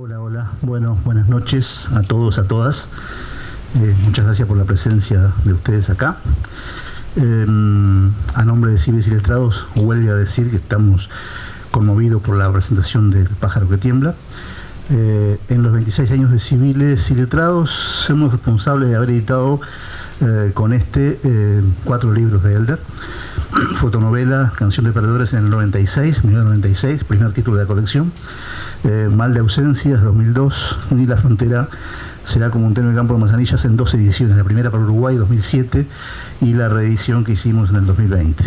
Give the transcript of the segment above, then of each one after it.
Hola, hola. Bueno, buenas noches a todos, a todas. Muchas gracias por la presencia de ustedes acá. A nombre de Civiles y Letrados, huelga a decir que estamos conmovidos por la presentación del Pájaro que Tiembla. En los 26 años de Civiles y Letrados, somos responsables de haber editado con 4 libros de Elder. Fotonovela, Canción de Perdedores en el 96, 1996, primer título de la colección. Mal de Ausencias, 2002, y La Frontera será como un tema en el campo de manzanillas en 2 ediciones, la primera para Uruguay, 2007, y la reedición que hicimos en el 2020.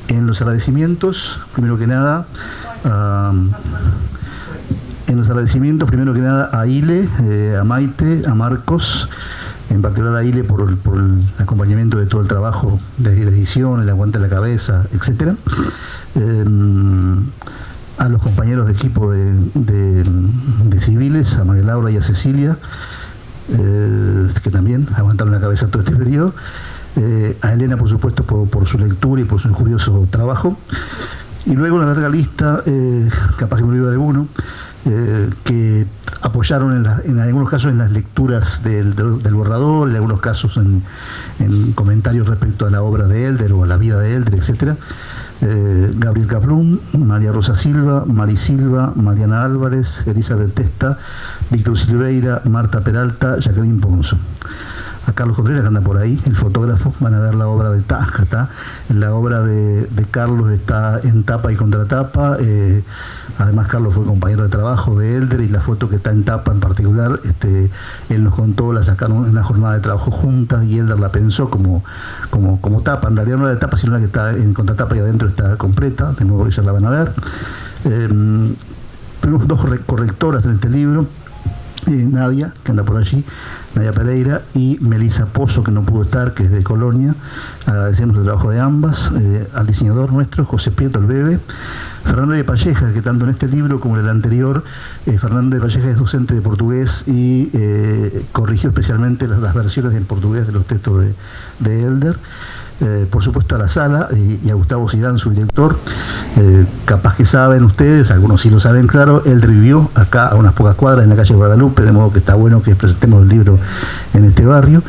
En los agradecimientos, primero que nada, a Ile, a Maite, a Marcos, en particular a Ile por el acompañamiento de todo el trabajo de edición, el aguante de la cabeza, etc. A los compañeros de equipo de Civiles, a María Laura y a Cecilia, que también aguantaron la cabeza todo este periodo. A Elena, por supuesto, por su lectura y por su injurioso trabajo. Y luego una larga lista, capaz que me olvido de alguno, que apoyaron en algunos casos en las lecturas del borrador, en algunos casos en comentarios respecto a la obra de Elder o a la vida de Elder, etcétera. Gabriel Caplún, María Rosa Silva, Mari Silva, Mariana Álvarez, Elizabeth Testa, Víctor Silveira, Marta Peralta, Jacqueline Ponzo. A Carlos Contreras, que anda por ahí, el fotógrafo. Van a ver la obra de Tasca, la obra de Carlos está en tapa y contratapa. Además, Carlos fue compañero de trabajo de Elder, y la foto que está en tapa en particular, él nos contó, la sacaron en una jornada de trabajo juntas y Elder la pensó como tapa. En realidad no era de tapa, sino la que está en contratapa y adentro está completa, de modo que ya la van a ver. Tenemos 2 correctoras en este libro. Nadia, que anda por allí, Nadia Pereira, y Melissa Pozo, que no pudo estar, que es de Colonia. Agradecemos el trabajo de ambas. Al diseñador nuestro, José Prieto, el Bebe. Fernanda de Palleja, que tanto en este libro como en el anterior, Fernanda de Palleja es docente de portugués y corrigió especialmente las versiones en portugués de los textos de Elder. Por supuesto a la sala y a Gustavo Zidane, su director. Capaz que saben ustedes, algunos sí lo saben, claro, él vivió acá a unas pocas cuadras en la calle Guadalupe, de modo que está bueno que presentemos el libro en este barrio.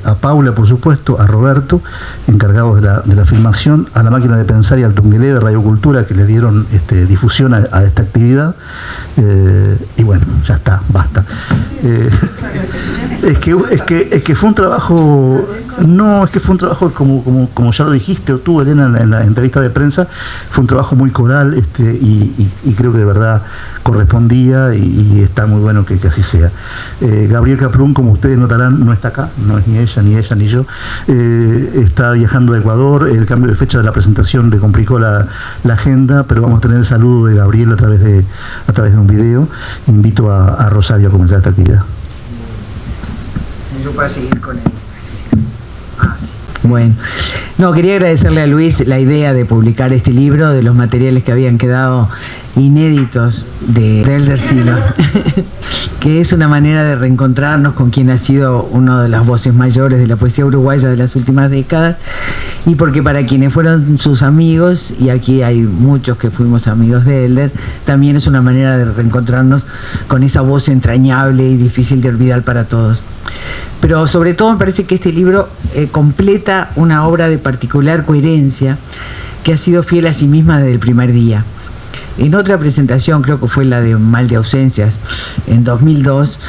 A Paula, por supuesto, a Roberto, encargados de la filmación, a La Máquina de Pensar y al Tungelé de Radio Cultura, que le dieron difusión a esta actividad. Y bueno, ya está, basta. Es que fue un trabajo, como ya lo dijiste, o tú, Elena, en la entrevista de prensa, fue un trabajo muy coral, y creo que de verdad correspondía, y está muy bueno que así sea. Gabriel Caplún, como ustedes notarán, no está acá, no es ni ella ni yo. Está viajando a Ecuador. El cambio de fecha de la presentación le complicó la agenda, pero vamos a tener el saludo de Gabriel a través de un video. Invito a Rosario a comenzar esta actividad. Yo para seguir con él. Bueno, quería agradecerle a Luis la idea de publicar este libro, de los materiales que habían quedado inéditos de Elder Silo, que es una manera de reencontrarnos con quien ha sido una de las voces mayores de la poesía uruguaya de las últimas décadas, y porque para quienes fueron sus amigos, y aquí hay muchos que fuimos amigos de Elder, también es una manera de reencontrarnos con esa voz entrañable y difícil de olvidar para todos. Pero sobre todo me parece que este libro completa una obra de particular coherencia que ha sido fiel a sí misma desde el primer día. En otra presentación, creo que fue la de Mal de Ausencias, en 2002,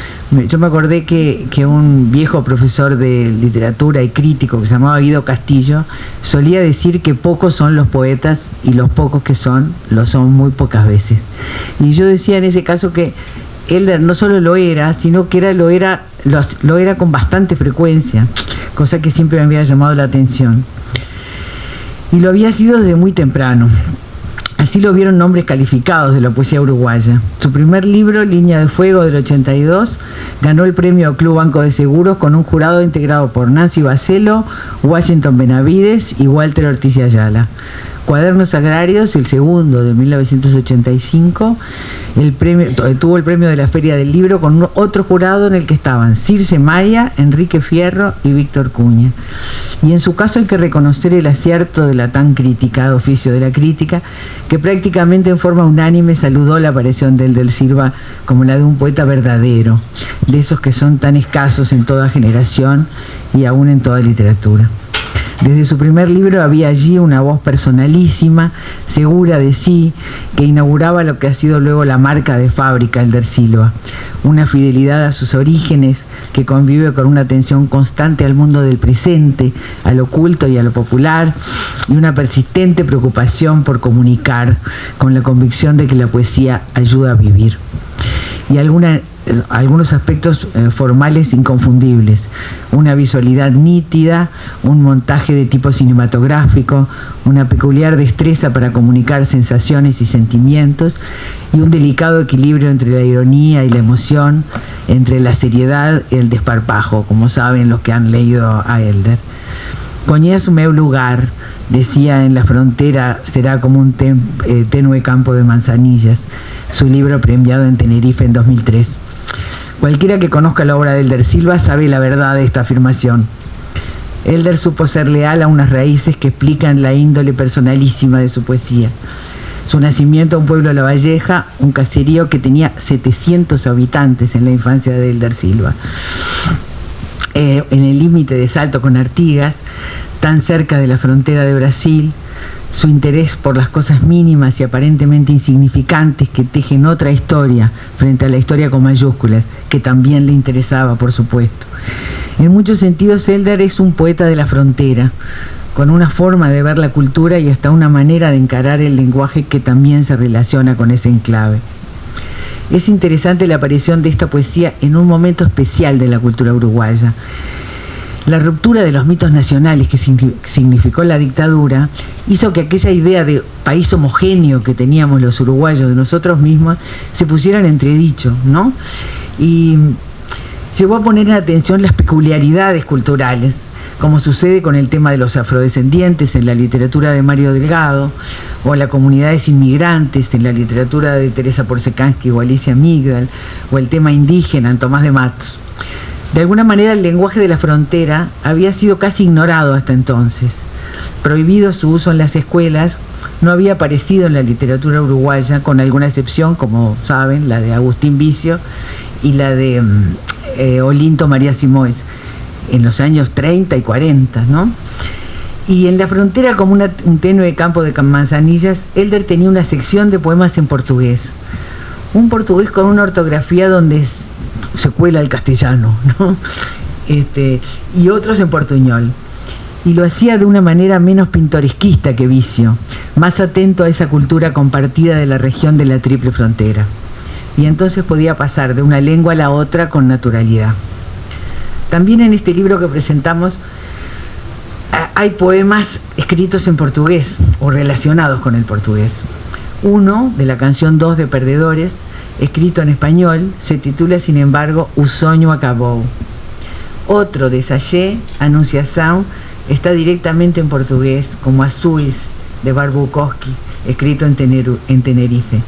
yo me acordé que un viejo profesor de literatura y crítico que se llamaba Guido Castillo solía decir que pocos son los poetas y los pocos que son, lo son muy pocas veces. Y yo decía en ese caso que Elder no solo lo era, sino que lo era con bastante frecuencia, cosa que siempre me había llamado la atención. Y lo había sido desde muy temprano. Así lo vieron nombres calificados de la poesía uruguaya. Su primer libro, Línea de Fuego, del 82, ganó el premio Club Banco de Seguros con un jurado integrado por Nancy Bacelo, Washington Benavides y Walter Ortiz Ayala. Cuadernos Agrarios, el segundo de 1985, tuvo el premio de la Feria del Libro con otro jurado en el que estaban Circe Maya, Enrique Fierro y Víctor Cuña. Y en su caso hay que reconocer el acierto de la tan criticada Oficio de la Crítica, que prácticamente en forma unánime saludó la aparición de Elder Silva como la de un poeta verdadero, de esos que son tan escasos en toda generación y aún en toda literatura. Desde su primer libro había allí una voz personalísima, segura de sí, que inauguraba lo que ha sido luego la marca de fábrica Elder Silva. Una fidelidad a sus orígenes que convive con una atención constante al mundo del presente, al oculto y a lo popular, y una persistente preocupación por comunicar, con la convicción de que la poesía ayuda a vivir. Y algunos aspectos formales inconfundibles, una visualidad nítida, un montaje de tipo cinematográfico, una peculiar destreza para comunicar sensaciones y sentimientos, y un delicado equilibrio entre la ironía y la emoción, entre la seriedad y el desparpajo, como saben los que han leído a Elder. Coñés un meu lugar, decía en la frontera, será como un tenue campo de manzanillas, su libro premiado en Tenerife en 2003. Cualquiera que conozca la obra de Elder Silva sabe la verdad de esta afirmación. Elder supo ser leal a unas raíces que explican la índole personalísima de su poesía. Su nacimiento en un pueblo de La Valleja, un caserío que tenía 700 habitantes en la infancia de Elder Silva. En el límite de Salto con Artigas, tan cerca de la frontera de Brasil, su interés por las cosas mínimas y aparentemente insignificantes que tejen otra historia frente a la historia con mayúsculas, que también le interesaba, por supuesto. En muchos sentidos, Elder es un poeta de la frontera, con una forma de ver la cultura y hasta una manera de encarar el lenguaje que también se relaciona con ese enclave. Es interesante la aparición de esta poesía en un momento especial de la cultura uruguaya. La ruptura de los mitos nacionales que significó la dictadura hizo que aquella idea de país homogéneo que teníamos los uruguayos de nosotros mismos se pusiera en entredicho, ¿no? Y llevó a poner en atención las peculiaridades culturales, como sucede con el tema de los afrodescendientes en la literatura de Mario Delgado, o las comunidades inmigrantes en la literatura de Teresa Porcecansky o Alicia Migdal, o el tema indígena en Tomás de Matos. De alguna manera el lenguaje de la frontera había sido casi ignorado hasta entonces. Prohibido su uso en las escuelas, no había aparecido en la literatura uruguaya, con alguna excepción, como saben, la de Agustín Vicio y la de Olinto María Simoes, en los años 30 y 40, ¿no? Y en la frontera, como un tenue campo de manzanillas, Elder tenía una sección de poemas en portugués. Un portugués con una ortografía donde se cuela el castellano, ¿no? Y otros en portuñol. Y lo hacía de una manera menos pintoresquista que Vicio, más atento a esa cultura compartida de la región de la Triple Frontera. Y entonces podía pasar de una lengua a la otra con naturalidad. También en este libro que presentamos hay poemas escritos en portugués o relacionados con el portugués. Uno, de la canción 2 de Perdedores, escrito en español, se titula, sin embargo, O Sonho Acabou. Otro, de Sallé, Anunciação, está directamente en portugués, como Azuis, de Bukowski, escrito en Tenerife.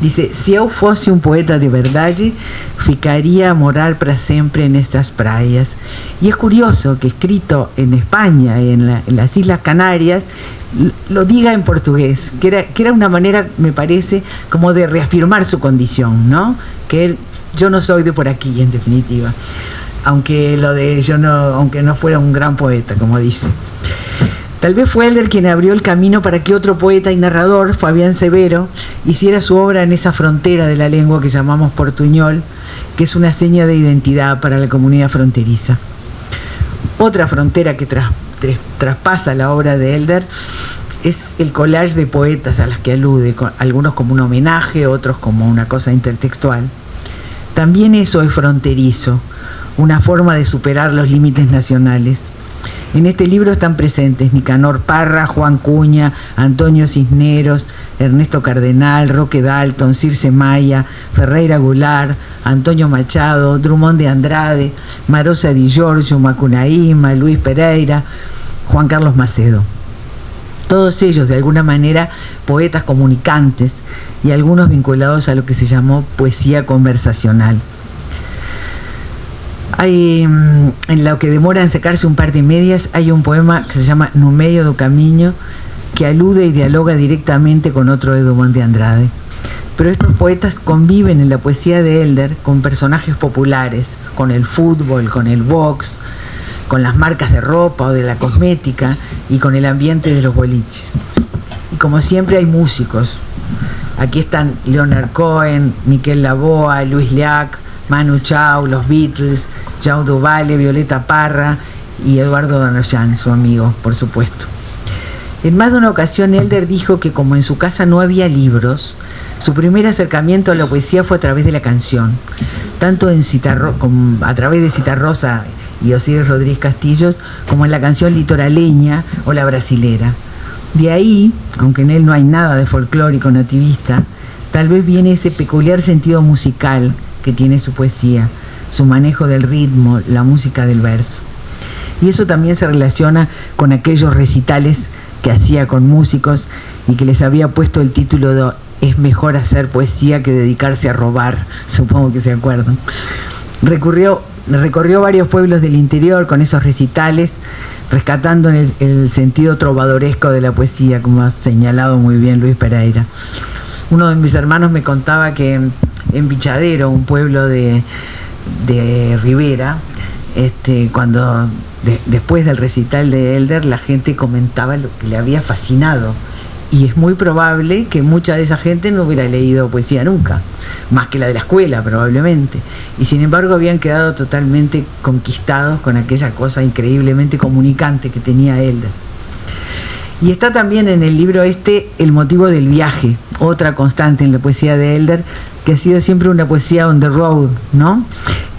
Dice: se eu fosse um poeta de verdade, ficaria a morar para siempre en estas praias. Y es curioso que escrito en España, en las Islas Canarias, lo diga en portugués, que era una manera, me parece, como de reafirmar su condición, ¿no? Que yo no soy de por aquí, en definitiva, aunque aunque no fuera un gran poeta, como dice. Tal vez fue Elder quien abrió el camino para que otro poeta y narrador, Fabián Severo, hiciera su obra en esa frontera de la lengua que llamamos portuñol, que es una seña de identidad para la comunidad fronteriza. Otra frontera que traspasa la obra de Elder es el collage de poetas a las que alude, algunos como un homenaje, otros como una cosa intertextual. También eso es fronterizo, una forma de superar los límites nacionales. En este libro están presentes Nicanor Parra, Juan Cuña, Antonio Cisneros, Ernesto Cardenal, Roque Dalton, Circe Maya, Ferreira Goulart, Antonio Machado, Drummond de Andrade, Marosa Di Giorgio, Macunaíma, Luis Pereira, Juan Carlos Macedo. Todos ellos, de alguna manera, poetas comunicantes y algunos vinculados a lo que se llamó poesía conversacional. Hay, en lo que demora en secarse un par de medias, hay un poema que se llama No medio do caminho, que alude y dialoga directamente con otro de Drummond de Andrade. Pero estos poetas conviven en la poesía de Elder con personajes populares, con el fútbol, con el box, con las marcas de ropa o de la cosmética y con el ambiente de los boliches. Y como siempre hay músicos. Aquí están Leonard Cohen, Miquel Laboa, Luis Llach, Manu Chao, los Beatles, João do Valle, Violeta Parra y Eduardo Donoyan, su amigo, por supuesto. En más de una ocasión Elder dijo que como en su casa no había libros, su primer acercamiento a la poesía fue a través de la canción, tanto a través de Citarrosa y Osiris Rodríguez Castillos, como en la canción litoraleña o la brasilera. De ahí, aunque en él no hay nada de folclórico nativista, tal vez viene ese peculiar sentido musical que tiene su poesía, su manejo del ritmo, la música del verso. Y eso también se relaciona con aquellos recitales que hacía con músicos y que les había puesto el título de "Es mejor hacer poesía que dedicarse a robar", supongo que se acuerdan. Recorrió varios pueblos del interior con esos recitales, rescatando el sentido trovadoresco de la poesía, como ha señalado muy bien Luis Pereira. Uno de mis hermanos me contaba que en Bichadero, un pueblo de Rivera, cuando después del recital de Elder, la gente comentaba lo que le había fascinado. Y es muy probable que mucha de esa gente no hubiera leído poesía nunca, más que la de la escuela probablemente. Y sin embargo habían quedado totalmente conquistados con aquella cosa increíblemente comunicante que tenía Elder. Y está también en el libro el motivo del viaje, otra constante en la poesía de Elder, que ha sido siempre una poesía on the road, ¿no?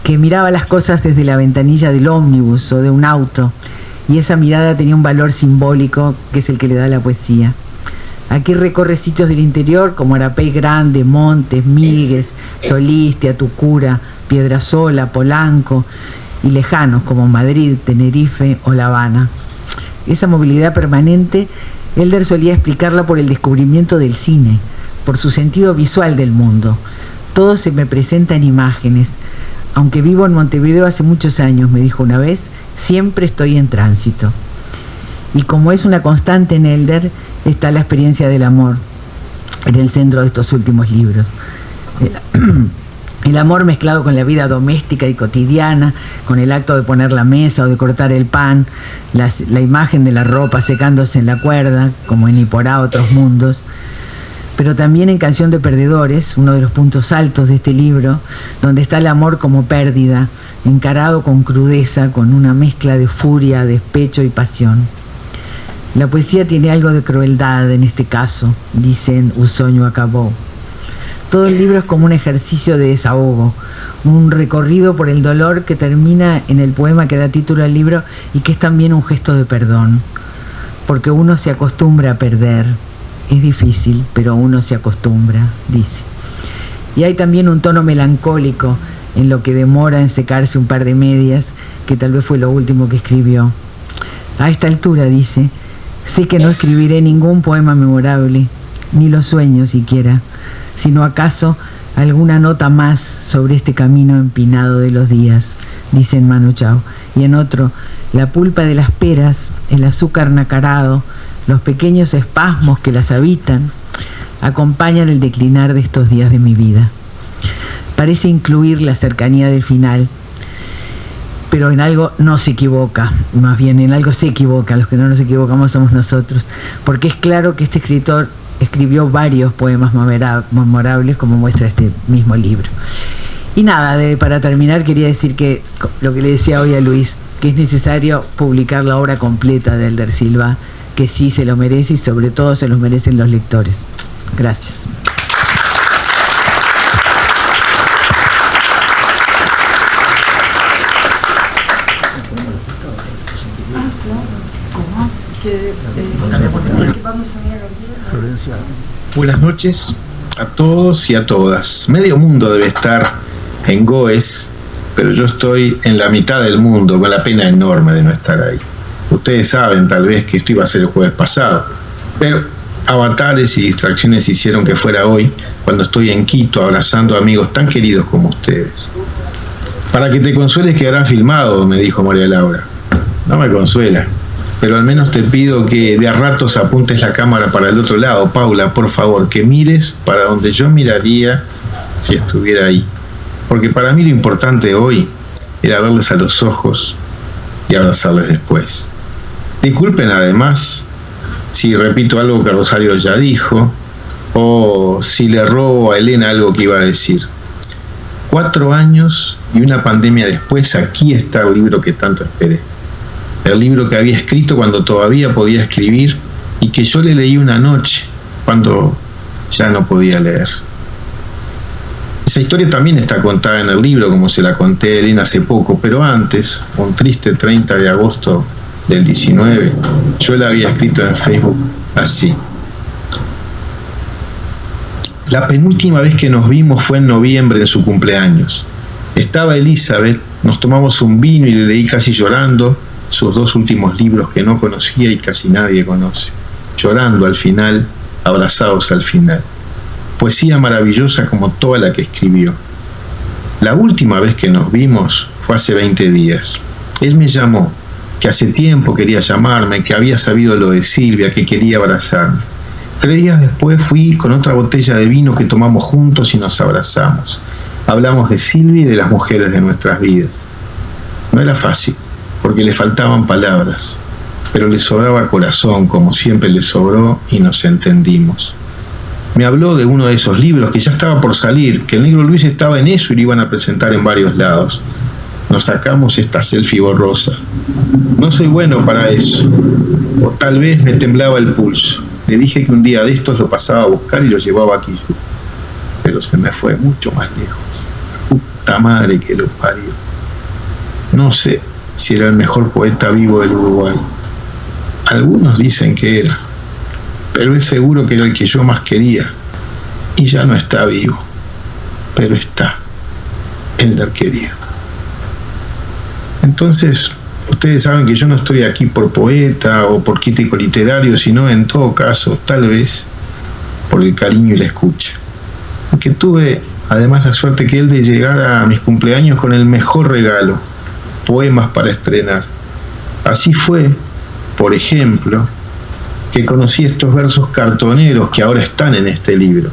Que miraba las cosas desde la ventanilla del ómnibus o de un auto, y esa mirada tenía un valor simbólico que es el que le da a la poesía. Aquí recorre sitios del interior como Arapey Grande, Montes, Míguez, Soliste, Atucura, Piedrasola, Polanco, y lejanos como Madrid, Tenerife o La Habana. Esa movilidad permanente, Elder solía explicarla por el descubrimiento del cine, por su sentido visual del mundo. Todo se me presenta en imágenes. Aunque vivo en Montevideo hace muchos años, me dijo una vez, siempre estoy en tránsito. Y como es una constante en Elder, está la experiencia del amor en el centro de estos últimos libros. El amor mezclado con la vida doméstica y cotidiana, con el acto de poner la mesa o de cortar el pan, la imagen de la ropa secándose en la cuerda, como en Iporá Otros Mundos, pero también en Canción de Perdedores, uno de los puntos altos de este libro, donde está el amor como pérdida, encarado con crudeza, con una mezcla de furia, despecho y pasión. La poesía tiene algo de crueldad en este caso, dicen O Sonho Acabou. Todo el libro es como un ejercicio de desahogo, un recorrido por el dolor que termina en el poema que da título al libro y que es también un gesto de perdón, porque uno se acostumbra a perder. Es difícil, pero uno se acostumbra, dice. Y hay también un tono melancólico en lo que demora en secarse un par de medias, que tal vez fue lo último que escribió. A esta altura, dice, sé que no escribiré ningún poema memorable, ni los sueños siquiera, sino acaso alguna nota más sobre este camino empinado de los días, dice en Manu Chao. Y en otro, la pulpa de las peras, el azúcar nacarado, los pequeños espasmos que las habitan, acompañan el declinar de estos días de mi vida. Parece incluir la cercanía del final, pero en algo no se equivoca, más bien en algo se equivoca, los que no nos equivocamos somos nosotros, porque es claro que este escritor escribió varios poemas memorables, como muestra este mismo libro. Y nada, para terminar quería decir que lo que le decía hoy a Luis, que es necesario publicar la obra completa de Elder Silva, que sí se lo merece y sobre todo se lo merecen los lectores. Gracias. Buenas noches a todos y a todas. Medio mundo debe estar en Goes, pero yo estoy en la mitad del mundo con la pena enorme de no estar ahí. Ustedes saben tal vez que esto iba a ser el jueves pasado, Pero avatares y distracciones hicieron que fuera hoy, cuando estoy en Quito abrazando a amigos tan queridos como ustedes. Para que te consueles quedará filmado, me dijo María Laura. No me consuela, pero al menos te pido que de a ratos apuntes la cámara para el otro lado, Paula, por favor, que mires para donde yo miraría si estuviera ahí. Porque para mí lo importante hoy era verles a los ojos y abrazarles después. Disculpen además si repito algo que Rosario ya dijo o si le robo a Elena algo que iba a decir. 4 años y una pandemia después, aquí está el libro que tanto esperé. El libro que había escrito cuando todavía podía escribir y que yo le leí una noche cuando ya no podía leer. Esa historia también está contada en el libro, como se la conté a Elena hace poco, pero antes, un triste 30 de agosto del 19, yo la había escrito en Facebook así. La penúltima vez que nos vimos fue en noviembre de su cumpleaños. Estaba Elizabeth, nos tomamos un vino y le leí casi llorando sus 2 últimos libros que no conocía y casi nadie conoce. Llorando al final, abrazados al final. Poesía maravillosa como toda la que escribió. La última vez que nos vimos fue hace 20 días. Él me llamó, que hace tiempo quería llamarme, que había sabido lo de Silvia, que quería abrazarme. 3 días después fui con otra botella de vino que tomamos juntos y nos abrazamos. Hablamos de Silvia y de las mujeres de nuestras vidas. No era fácil, porque le faltaban palabras, pero le sobraba corazón, como siempre le sobró, y nos entendimos. Me habló de uno de esos libros que ya estaba por salir, que el negro Luis estaba en eso y lo iban a presentar en varios lados. Nos sacamos esta selfie borrosa. No soy bueno para eso, o tal vez me temblaba el pulso. Le dije que un día de estos lo pasaba a buscar y lo llevaba aquí, pero se me fue mucho más lejos. Puta madre que lo parió. No sé si era el mejor poeta vivo del Uruguay. Algunos dicen que era, pero es seguro que era el que yo más quería. Y ya no está vivo, pero está, Elder querido. Entonces, ustedes saben que yo no estoy aquí por poeta o por crítico literario, sino en todo caso, tal vez, por el cariño y la escucha. Porque tuve además la suerte que él de llegar a mis cumpleaños con el mejor regalo, poemas para estrenar. Así fue, por ejemplo, que conocí estos versos cartoneros que ahora están en este libro.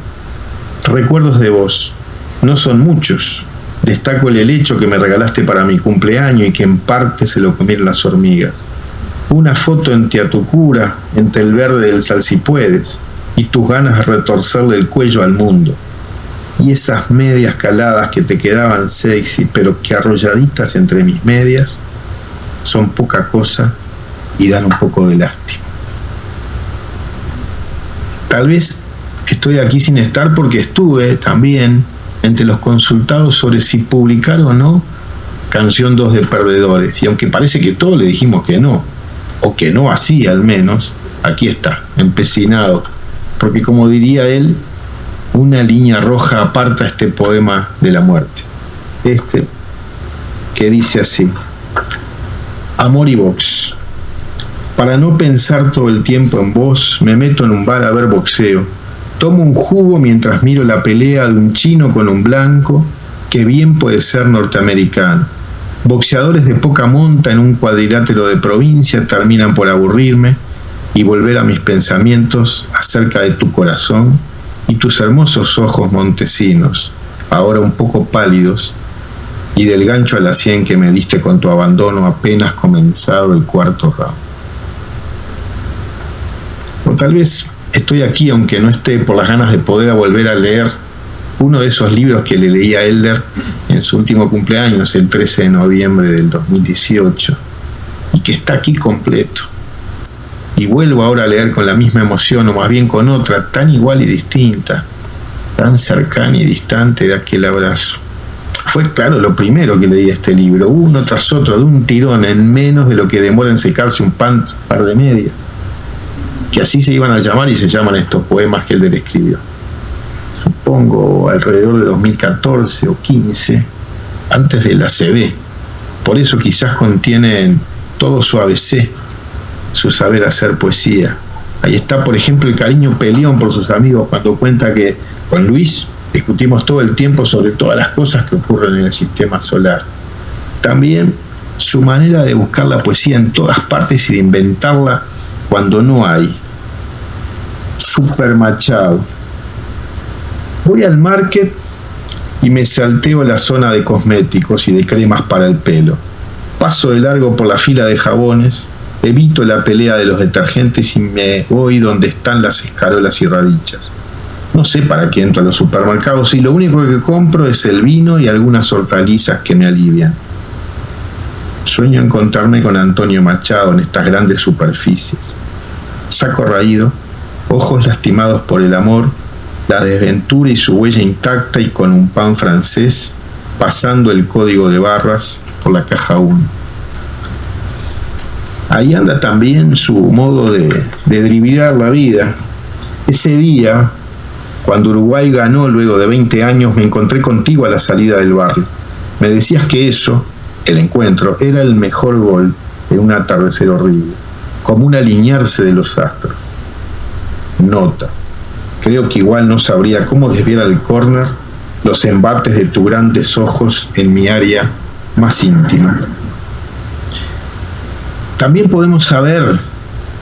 Recuerdos de vos, no son muchos. Destaco el helecho que me regalaste para mi cumpleaños y que en parte se lo comieron las hormigas. Una foto en Tiatucura, entre el verde del salsipuedes y tus ganas de retorcerle el cuello al mundo. Y esas medias caladas que te quedaban sexy, pero que arrolladitas entre mis medias, son poca cosa y dan un poco de lástima. Tal vez estoy aquí sin estar porque estuve también entre los consultados sobre si publicar o no Canción 2 de Perdedores, y aunque parece que todos le dijimos que no, o que no así al menos, aquí está, empecinado, porque como diría él, una línea roja aparta este poema de la muerte. Este que dice así: Amor y box. Para no pensar todo el tiempo en vos, me meto en un bar a ver boxeo. Tomo un jugo mientras miro la pelea de un chino con un blanco que bien puede ser norteamericano. Boxeadores de poca monta en un cuadrilátero de provincia terminan por aburrirme y volver a mis pensamientos acerca de tu corazón y tus hermosos ojos montesinos, ahora un poco pálidos, y del gancho a la sien que me diste con tu abandono apenas comenzado el 4º round. O tal vez estoy aquí aunque no esté por las ganas de poder volver a leer uno de esos libros que le leí a Elder en su último cumpleaños, el 13 de noviembre del 2018, y que está aquí completo. Y vuelvo ahora a leer con la misma emoción, o más bien con otra, tan igual y distinta, tan cercana y distante de aquel abrazo. Fue, claro, lo primero que leí a este libro, uno tras otro, de un tirón, en menos de lo que demora en secarse un par de medias, que así se iban a llamar y se llaman estos poemas que Elder escribió. Supongo alrededor de 2014 o 15, antes del ACB. Por eso quizás contienen todo su ABC, su saber hacer poesía, Ahí está, por ejemplo, el cariño peleón por sus amigos cuando cuenta que con Luis discutimos todo el tiempo sobre todas las cosas que ocurren en el sistema solar. También su manera de buscar la poesía en todas partes y de inventarla cuando no hay. Super Machado. Voy al market y me salteo la zona de cosméticos y de cremas para el pelo. Paso de largo por la fila de jabones, evito la pelea de los detergentes y me voy donde están las escarolas y radichas. No sé para qué entro a los supermercados y lo único que compro es el vino y algunas hortalizas que me alivian. Sueño encontrarme con Antonio Machado en estas grandes superficies. Saco raído, ojos lastimados por el amor, la desventura y su huella intacta y con un pan francés, pasando el código de barras por la caja 1. Ahí anda también su modo de driviar la vida. Ese día, cuando Uruguay ganó luego de 20 años, me encontré contigo a la salida del barrio. Me decías que eso, el encuentro, era el mejor gol en un atardecer horrible, como un alinearse de los astros. Nota. Creo que igual no sabría cómo desviar al córner los embates de tus grandes ojos en mi área más íntima. También podemos saber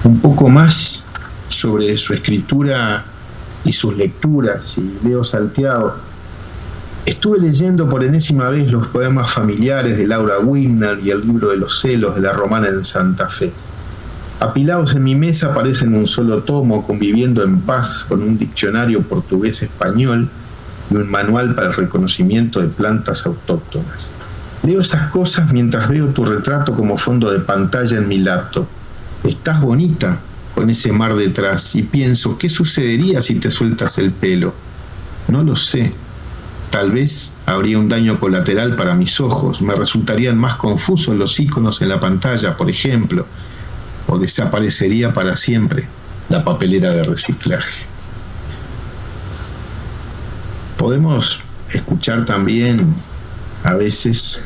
un poco más sobre su escritura y sus lecturas, y leo salteado. Estuve leyendo por enésima vez los poemas familiares de Laura Wigner y el libro de los celos de la Romana en Santa Fe. Apilados en mi mesa aparecen un solo tomo, conviviendo en paz con un diccionario portugués-español y un manual para el reconocimiento de plantas autóctonas. Leo esas cosas mientras veo tu retrato como fondo de pantalla en mi laptop. Estás bonita con ese mar detrás y pienso, ¿qué sucedería si te sueltas el pelo? No lo sé. Tal vez habría un daño colateral para mis ojos, me resultarían más confusos los iconos en la pantalla, por ejemplo, o desaparecería para siempre la papelera de reciclaje. Podemos escuchar también a veces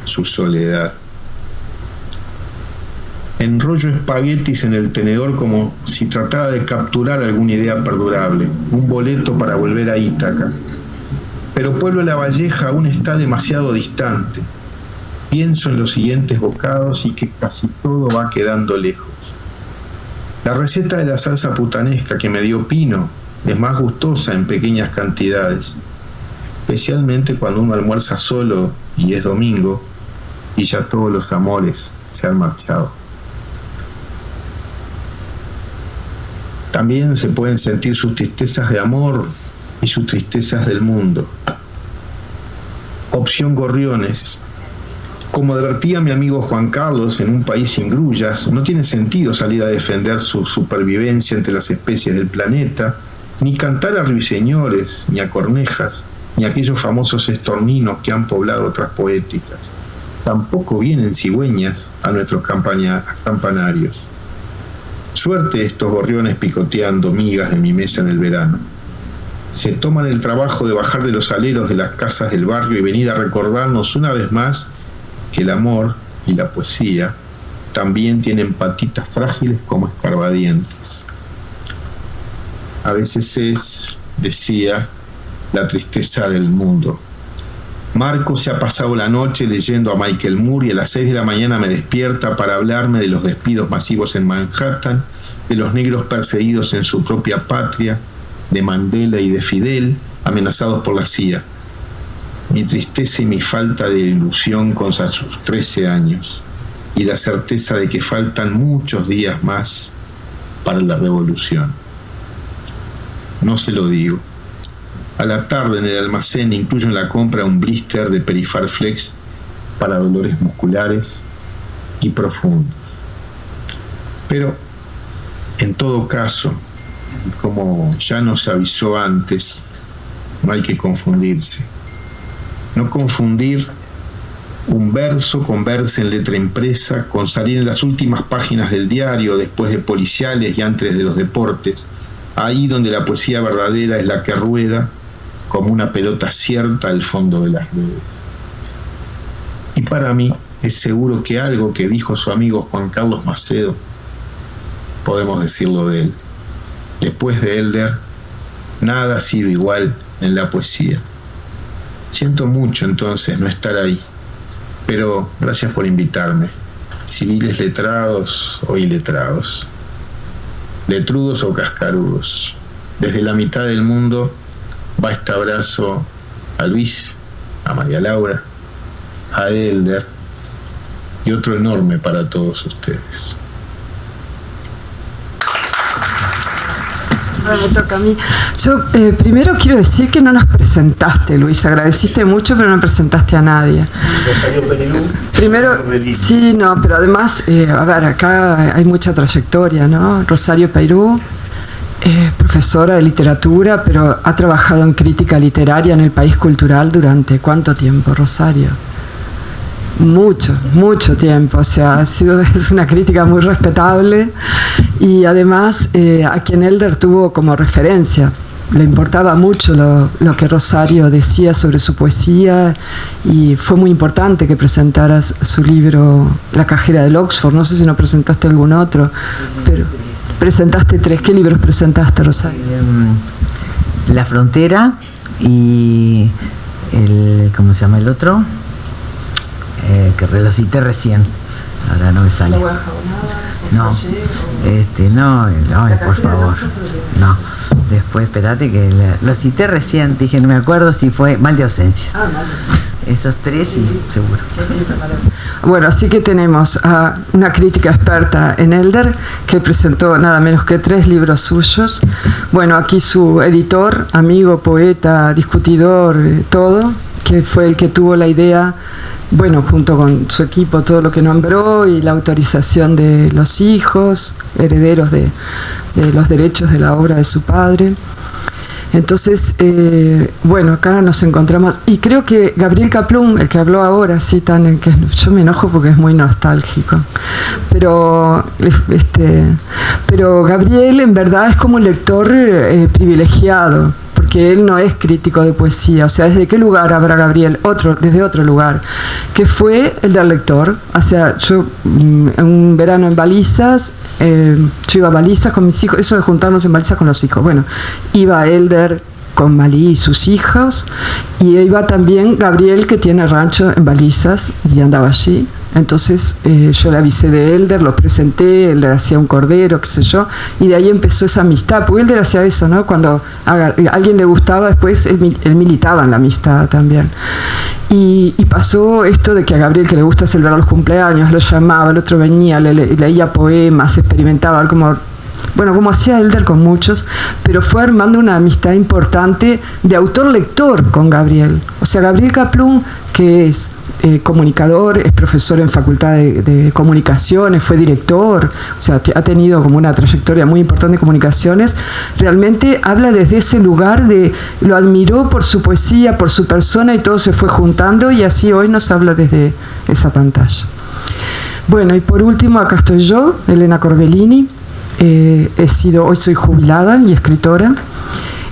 su soledad. Enrollo espaguetis en el tenedor como si tratara de capturar alguna idea perdurable, un boleto para volver a Ítaca. Pero Pueblo de la Valleja aún está demasiado distante. Pienso en los siguientes bocados y que casi todo va quedando lejos. La receta de la salsa putanesca que me dio Pino es más gustosa en pequeñas cantidades, especialmente cuando uno almuerza solo y es domingo y ya todos los amores se han marchado. También se pueden sentir sus tristezas de amor y sus tristezas del mundo. Opción Gorriones. Como advertía mi amigo Juan Carlos, en un país sin grullas, no tiene sentido salir a defender su supervivencia entre las especies del planeta, ni cantar a ruiseñores, ni a cornejas, ni a aquellos famosos estorninos que han poblado otras poéticas. Tampoco vienen cigüeñas a nuestros campanarios. Suerte estos gorriones picoteando migas de mi mesa en el verano. Se toman el trabajo de bajar de los aleros de las casas del barrio y venir a recordarnos una vez más que el amor y la poesía también tienen patitas frágiles como escarbadientes. A veces es, decía, la tristeza del mundo. Marco se ha pasado la noche leyendo a Michael Moore y a las 6 de la mañana me despierta para hablarme de los despidos masivos en Manhattan, de los negros perseguidos en su propia patria, de Mandela y de Fidel, amenazados por la CIA. Mi tristeza y mi falta de ilusión con sus 13 años y la certeza de que faltan muchos días más para la revolución. No se lo digo. A la tarde en el almacén incluyo en la compra un blister de Perifar Flex para dolores musculares y profundos. Pero, en todo caso, como ya nos avisó antes, no hay que confundirse. No confundir un verso con verse en letra impresa, con salir en las últimas páginas del diario, después de policiales y antes de los deportes, ahí donde la poesía verdadera es la que rueda como una pelota cierta al fondo de las redes. Y para mí es seguro que algo que dijo su amigo Juan Carlos Macedo, podemos decirlo de él. Después de Elder, nada ha sido igual en la poesía. Siento mucho entonces no estar ahí, pero gracias por invitarme. Civiles letrados o iletrados, letrudos o cascarudos, desde la mitad del mundo va este abrazo a Luis, a María Laura, a Elder y otro enorme para todos ustedes. Me toca a mí. Yo primero quiero decir que no nos presentaste, Luis. Agradeciste mucho, pero no presentaste a nadie. Primero, sí, no, pero además, a ver, acá hay mucha trayectoria, ¿no? Rosario Peirú, profesora de literatura, pero ha trabajado en crítica literaria en el País Cultural durante ¿cuánto tiempo, Rosario? Mucho tiempo, o sea, es una crítica muy respetable y además a quien Elder tuvo como referencia. Le importaba mucho lo que Rosario decía sobre su poesía y fue muy importante que presentaras su libro La cajera del Oxford. No sé si no presentaste algún otro, pero presentaste 3. ¿Qué libros presentaste, Rosario? La frontera y ¿cómo se llama el otro? Que relocité recién, ahora no me sale. No, por favor, no. Después, espérate que lo cité recién, dije, no me acuerdo si fue Mal de ausencias. Esos 3 y seguro. Bueno, así que tenemos a una crítica experta en Elder que presentó nada menos que 3 libros suyos. Bueno, aquí su editor, amigo, poeta, discutidor, todo, que fue el que tuvo la idea, bueno, junto con su equipo, todo lo que nombró y la autorización de los hijos, herederos de los derechos de la obra de su padre. Entonces, bueno, acá nos encontramos, y creo que Gabriel Kaplun, el que habló ahora, sí, que yo me enojo porque es muy nostálgico, pero Gabriel en verdad es como un lector privilegiado, porque él no es crítico de poesía. O sea, ¿desde qué lugar habrá Gabriel? Desde otro lugar, que fue el del lector. O sea, yo en un verano en Balizas, yo iba a Balizas con mis hijos, eso de juntarnos en Balizas con los hijos. Bueno, iba Elder con Malí y sus hijos, y iba también Gabriel, que tiene rancho en Balizas, y andaba allí. Entonces yo le avisé de Elder, lo presenté, Elder hacía un cordero, qué sé yo, y de ahí empezó esa amistad, porque Elder hacía eso, ¿no? Cuando a alguien le gustaba, después él militaba en la amistad también. Y pasó esto de que a Gabriel, que le gusta celebrar los cumpleaños, lo llamaba, el otro venía, leía poemas, experimentaba, como hacía Elder con muchos, pero fue armando una amistad importante de autor-lector con Gabriel. O sea, Gabriel Kaplun, que es comunicador, es profesor en Facultad de Comunicaciones, fue director, o sea, ha tenido como una trayectoria muy importante en comunicaciones. Realmente habla desde ese lugar lo admiró por su poesía, por su persona, y todo se fue juntando, y así hoy nos habla desde esa pantalla. Bueno, y por último, acá estoy yo, Elena Corbellini. Hoy soy jubilada y escritora.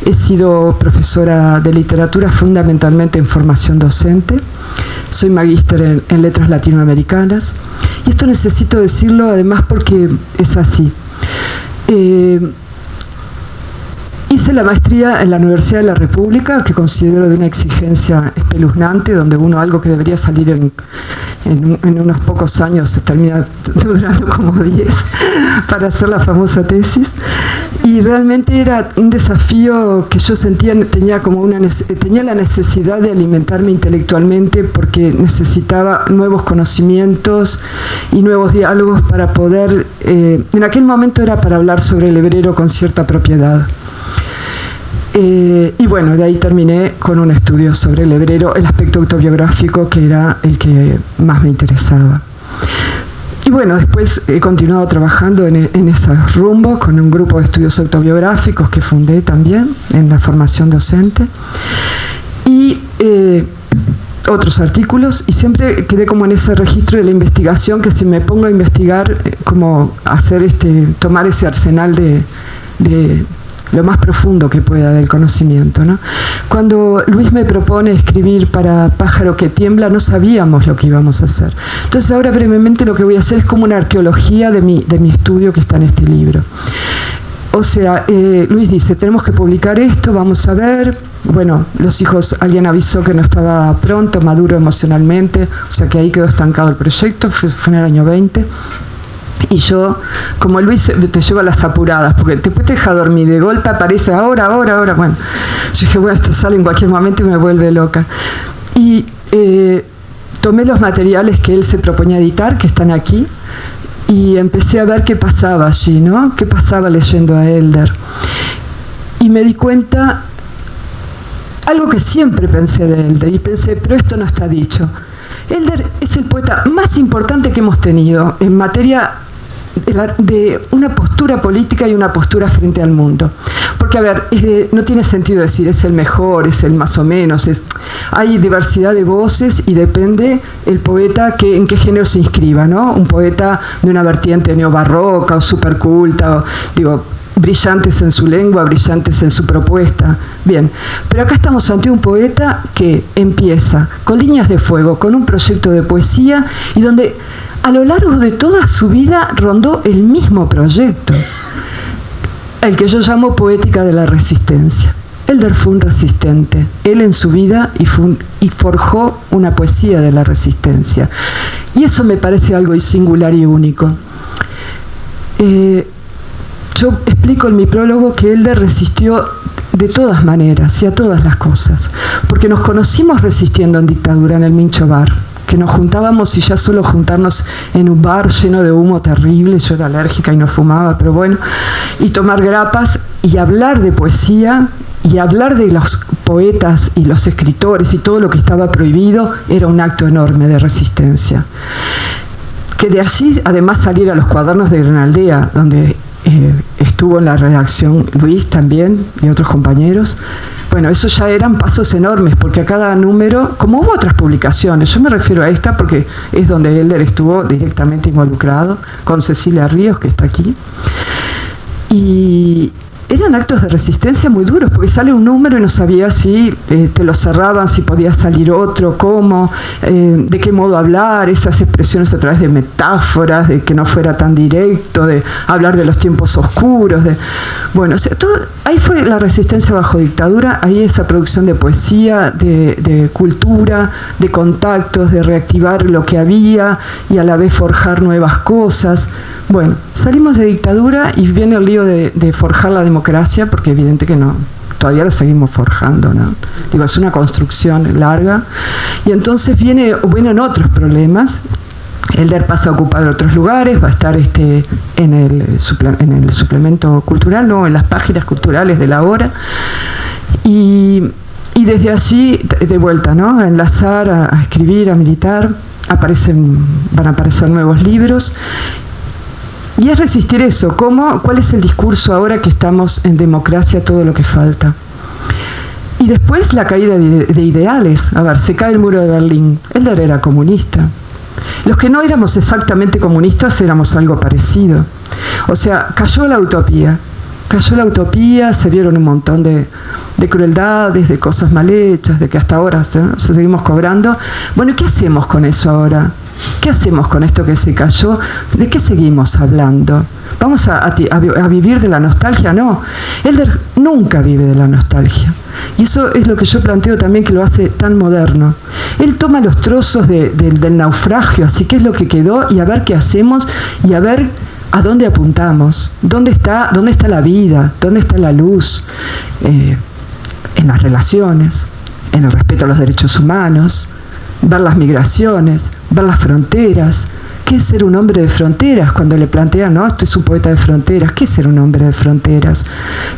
He sido profesora de literatura fundamentalmente en formación docente. Soy magíster en letras latinoamericanas. Y esto necesito decirlo además porque es así. Hice la maestría en la Universidad de la República, que considero de una exigencia espeluznante, donde algo que debería salir en unos pocos años termina durando como 10 para hacer la famosa tesis. Y realmente era un desafío que yo sentía, tenía la necesidad de alimentarme intelectualmente, porque necesitaba nuevos conocimientos y nuevos diálogos para poder, en aquel momento era para hablar sobre el hebrero con cierta propiedad. Y bueno, de ahí terminé con un estudio sobre el hebrero, el aspecto autobiográfico, que era el que más me interesaba. Y bueno, después he continuado trabajando en esos rumbos con un grupo de estudios autobiográficos que fundé también en la formación docente. Y otros artículos, y siempre quedé como en ese registro de la investigación, que si me pongo a investigar, como tomar ese arsenal de lo más profundo que pueda del conocimiento, ¿no? Cuando Luis me propone escribir para Pájaro que tiembla, no sabíamos lo que íbamos a hacer. Entonces ahora brevemente lo que voy a hacer es como una arqueología de mi estudio que está en este libro. O sea, Luis dice, tenemos que publicar esto, vamos a ver. Bueno, los hijos, alguien avisó que no estaba pronto, maduro emocionalmente, o sea que ahí quedó estancado el proyecto, fue en el año 20. Y yo, como Luis te lleva a las apuradas, porque después te deja dormir, de golpe aparece ahora. Bueno, yo dije, bueno, esto sale en cualquier momento y me vuelve loca. Y tomé los materiales que él se proponía editar, que están aquí, y empecé a ver qué pasaba allí, ¿no? Qué pasaba leyendo a Elder. Y me di cuenta, algo que siempre pensé de Elder, y pensé, pero esto no está dicho. Elder es el poeta más importante que hemos tenido en materia de una postura política y una postura frente al mundo. Porque, a ver, no tiene sentido decir es el mejor, es el más o menos. Hay diversidad de voces y depende el poeta en qué género se inscriba, ¿no? Un poeta de una vertiente neobarroca o superculta, brillantes en su lengua, brillantes en su propuesta. Bien, pero acá estamos ante un poeta que empieza con Líneas de Fuego, con un proyecto de poesía y donde a lo largo de toda su vida rondó el mismo proyecto, el que yo llamo poética de la resistencia. Elder fue un resistente, él en su vida y forjó una poesía de la resistencia. Y eso me parece algo singular y único. Yo explico en mi prólogo que Elder resistió de todas maneras y a todas las cosas, porque nos conocimos resistiendo en dictadura en el Mincho Bar, que nos juntábamos y ya solo juntarnos en un bar lleno de humo terrible, yo era alérgica y no fumaba, pero bueno, y tomar grapas y hablar de poesía y hablar de los poetas y los escritores y todo lo que estaba prohibido era un acto enorme de resistencia. Que de allí además saliera los cuadernos de Granaldea, donde estuvo en la redacción Luis también y otros compañeros. Bueno, eso ya eran pasos enormes, porque a cada número, como hubo otras publicaciones, yo me refiero a esta porque es donde Elder estuvo directamente involucrado, con Cecilia Ríos, que está aquí, y eran actos de resistencia muy duros, porque sale un número y no sabía si te lo cerraban, si podía salir otro, cómo, de qué modo hablar, esas expresiones a través de metáforas, de que no fuera tan directo, de hablar de los tiempos oscuros, bueno, o sea, ahí fue la resistencia bajo dictadura, ahí esa producción de poesía, de cultura, de contactos, de reactivar lo que había y a la vez forjar nuevas cosas. Bueno, salimos de dictadura y viene el lío de forjar la democracia, porque evidente que no, todavía la seguimos forjando, ¿no? Es una construcción larga. Y entonces vienen otros problemas. Elder pasa a ocupar otros lugares, va a estar en el suplemento cultural, no, en las páginas culturales de La Hora. Y desde allí, de vuelta, ¿no? A enlazar, a escribir, a militar, van a aparecer nuevos libros. Y es resistir eso. ¿Cuál es el discurso ahora que estamos en democracia, todo lo que falta? Y después la caída de ideales. A ver, se cae el muro de Berlín. Elder era comunista. Los que no éramos exactamente comunistas éramos algo parecido. O sea, cayó la utopía. Se vieron un montón de crueldades, de cosas mal hechas, de que hasta ahora seguimos cobrando. Bueno, ¿qué hacemos con eso ahora? ¿Qué hacemos con esto que se cayó? ¿De qué seguimos hablando? ¿Vamos a vivir de la nostalgia? No. Elder nunca vive de la nostalgia. Y eso es lo que yo planteo también, que lo hace tan moderno. Él toma los trozos del naufragio, así que es lo que quedó, y a ver qué hacemos, y a ver a dónde apuntamos. ¿Dónde está la vida? ¿Dónde está la luz? En las relaciones, en el respeto a los derechos humanos, ver las migraciones, ver las fronteras. ¿Qué es ser un hombre de fronteras? Cuando le plantean, no, este es un poeta de fronteras. ¿Qué es ser un hombre de fronteras?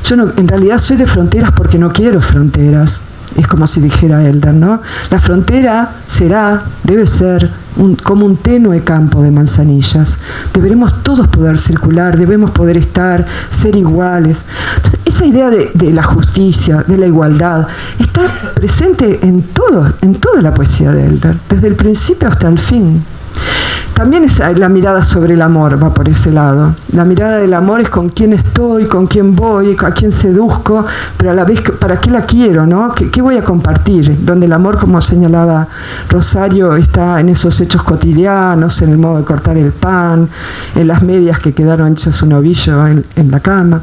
Yo en realidad soy de fronteras porque no quiero fronteras. Es como si dijera Elder, ¿no? La frontera debe ser como un tenue campo de manzanillas. Deberemos todos poder circular, debemos poder estar, ser iguales. Entonces, esa idea de la justicia, de la igualdad, está presente en toda la poesía de Elder, desde el principio hasta el fin. También es la mirada sobre el amor, va por ese lado. La mirada del amor es con quién estoy, con quién voy, a quién seduzco, pero a la vez, ¿para qué la quiero, no? ¿Qué voy a compartir? Donde el amor, como señalaba Rosario, está en esos hechos cotidianos, en el modo de cortar el pan, en las medias que quedaron hechas un ovillo en la cama.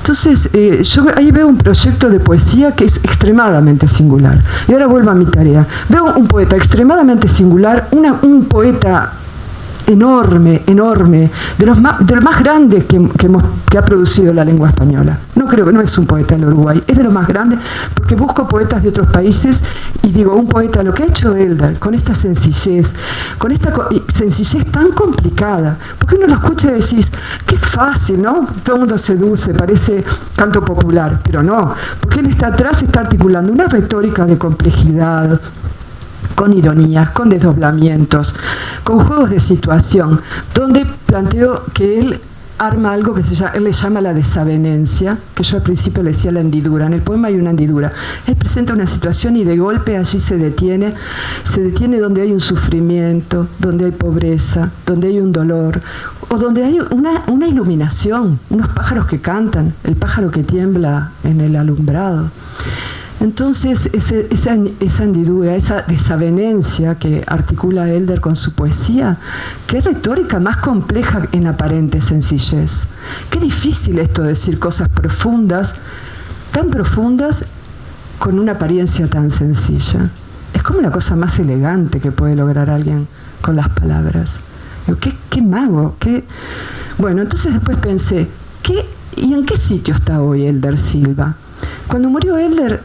Entonces, yo ahí veo un proyecto de poesía que es extremadamente singular. Y ahora vuelvo a mi tarea. Veo un poeta extremadamente singular, un poeta enorme, de los más grandes que ha producido la lengua española. No creo que no es un poeta del Uruguay, es de los más grandes, porque busco poetas de otros países y digo, un poeta, lo que ha hecho Elder, con esta sencillez tan complicada, porque uno lo escucha y decís, qué fácil, ¿no? Todo el mundo seduce, parece canto popular, pero no, porque él está atrás, está articulando una retórica de complejidad, con ironías, con desdoblamientos, con juegos de situación, donde planteo que él arma algo que él le llama la desavenencia, que yo al principio le decía la hendidura. En el poema hay una hendidura. Él presenta una situación y de golpe allí se detiene donde hay un sufrimiento, donde hay pobreza, donde hay un dolor, o donde hay una iluminación, unos pájaros que cantan, el pájaro que tiembla en el alumbrado. Entonces, esa hendidura, esa desavenencia que articula Elder con su poesía, qué retórica más compleja en aparente sencillez. Qué difícil esto de decir cosas profundas, tan profundas, con una apariencia tan sencilla. Es como la cosa más elegante que puede lograr alguien con las palabras. Qué mago, Bueno, entonces después pensé, ¿y en qué sitio está hoy Elder Silva? Cuando murió Elder,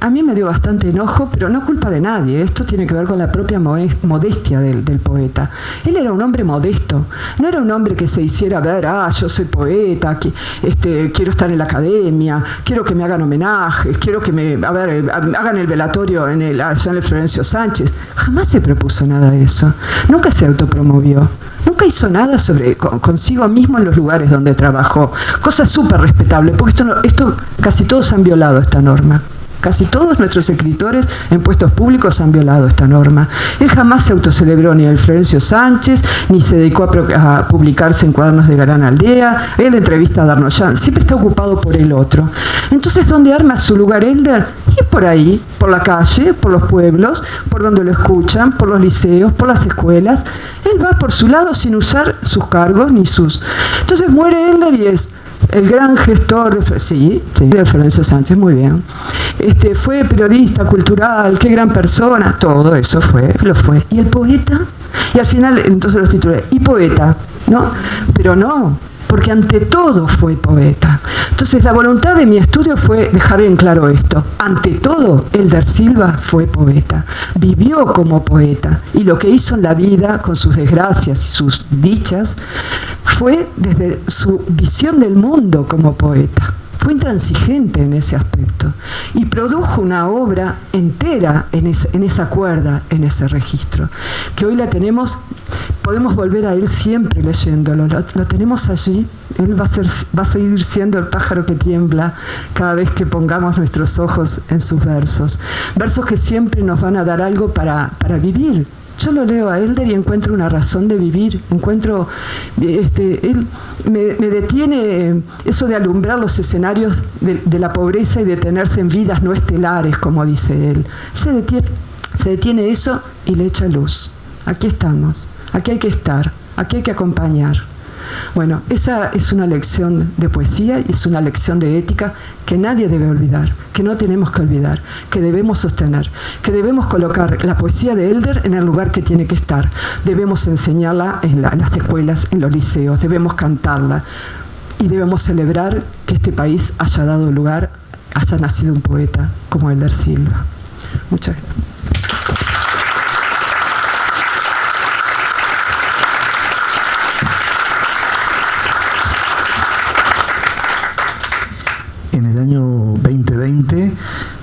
a mí me dio bastante enojo, pero no culpa de nadie. Esto tiene que ver con la propia modestia del poeta. Él era un hombre modesto. No era un hombre que se hiciera ver, yo soy poeta, quiero estar en la academia, quiero que me hagan homenajes, quiero que hagan el velatorio allá en el Florencio Sánchez. Jamás se propuso nada de eso. Nunca se autopromovió. Nunca hizo nada consigo mismo en los lugares donde trabajó. Cosa súper respetable, porque esto casi todos han violado esta norma. Casi todos nuestros escritores en puestos públicos han violado esta norma. Él jamás se autocelebró ni el Florencio Sánchez, ni se dedicó a publicarse en cuadernos de Gran Aldea. Él entrevista a Darnoyan, siempre está ocupado por el otro. Entonces, ¿dónde arma su lugar Elder? Y por ahí, por la calle, por los pueblos, por donde lo escuchan, por los liceos, por las escuelas. Él va por su lado sin usar sus cargos ni sus... Entonces muere Elder y es el gran gestor de Florencio Sánchez, muy bien. Fue periodista cultural, qué gran persona, todo eso lo fue. ¿Y el poeta? Y al final, entonces los titulé, ¿y poeta? ¿No? Pero no, porque ante todo fue poeta. Entonces la voluntad de mi estudio fue dejar en claro esto. Ante todo, Elder Silva fue poeta, vivió como poeta, y lo que hizo en la vida, con sus desgracias y sus dichas, fue desde su visión del mundo como poeta. Fue intransigente en ese aspecto y produjo una obra entera en esa cuerda, en ese registro, que hoy la tenemos, podemos volver a él siempre leyéndolo, lo tenemos allí. Él va a seguir siendo el pájaro que tiembla cada vez que pongamos nuestros ojos en sus versos que siempre nos van a dar algo para vivir. Yo lo leo a Elder y encuentro una razón de vivir, él me detiene eso de alumbrar los escenarios de la pobreza y detenerse en vidas no estelares, como dice él. Se detiene eso y le echa luz. Aquí estamos, aquí hay que estar, aquí hay que acompañar. Bueno, esa es una lección de poesía y es una lección de ética que nadie debe olvidar, que no tenemos que olvidar, que debemos sostener, que debemos colocar la poesía de Elder en el lugar que tiene que estar. Debemos enseñarla en las escuelas, en los liceos, debemos cantarla y debemos celebrar que este país haya dado lugar, haya nacido un poeta como Elder Silva. Muchas gracias. En el año 2020,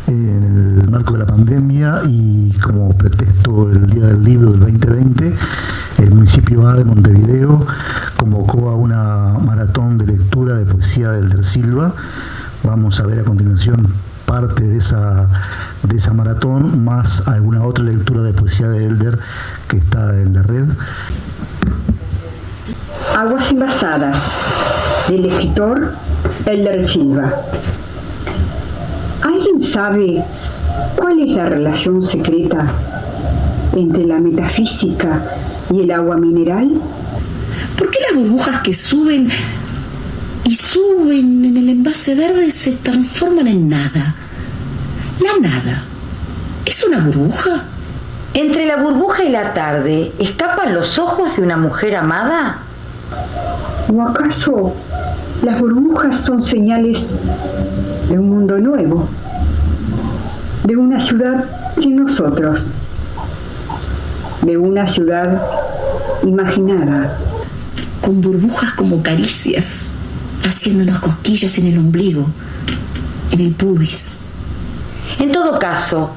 en el marco de la pandemia y como pretexto el Día del Libro del 2020, el municipio A de Montevideo convocó a una maratón de lectura de poesía de Elder Silva. Vamos a ver a continuación parte de esa maratón, más alguna otra lectura de poesía de Elder que está en la red. Aguas envasadas, del escritor Elder Silva. ¿Alguien sabe cuál es la relación secreta entre la metafísica y el agua mineral? ¿Por qué las burbujas que suben y suben en el envase se verde se transforman en nada. La nada, ¿es una burbuja? Entre la burbuja y la tarde, ¿escapan los ojos de una mujer amada? ¿O acaso las burbujas son señales de un mundo nuevo? De una ciudad sin nosotros. De una ciudad imaginada. Con burbujas como caricias, haciéndonos cosquillas en el ombligo, en el pubis. En todo caso,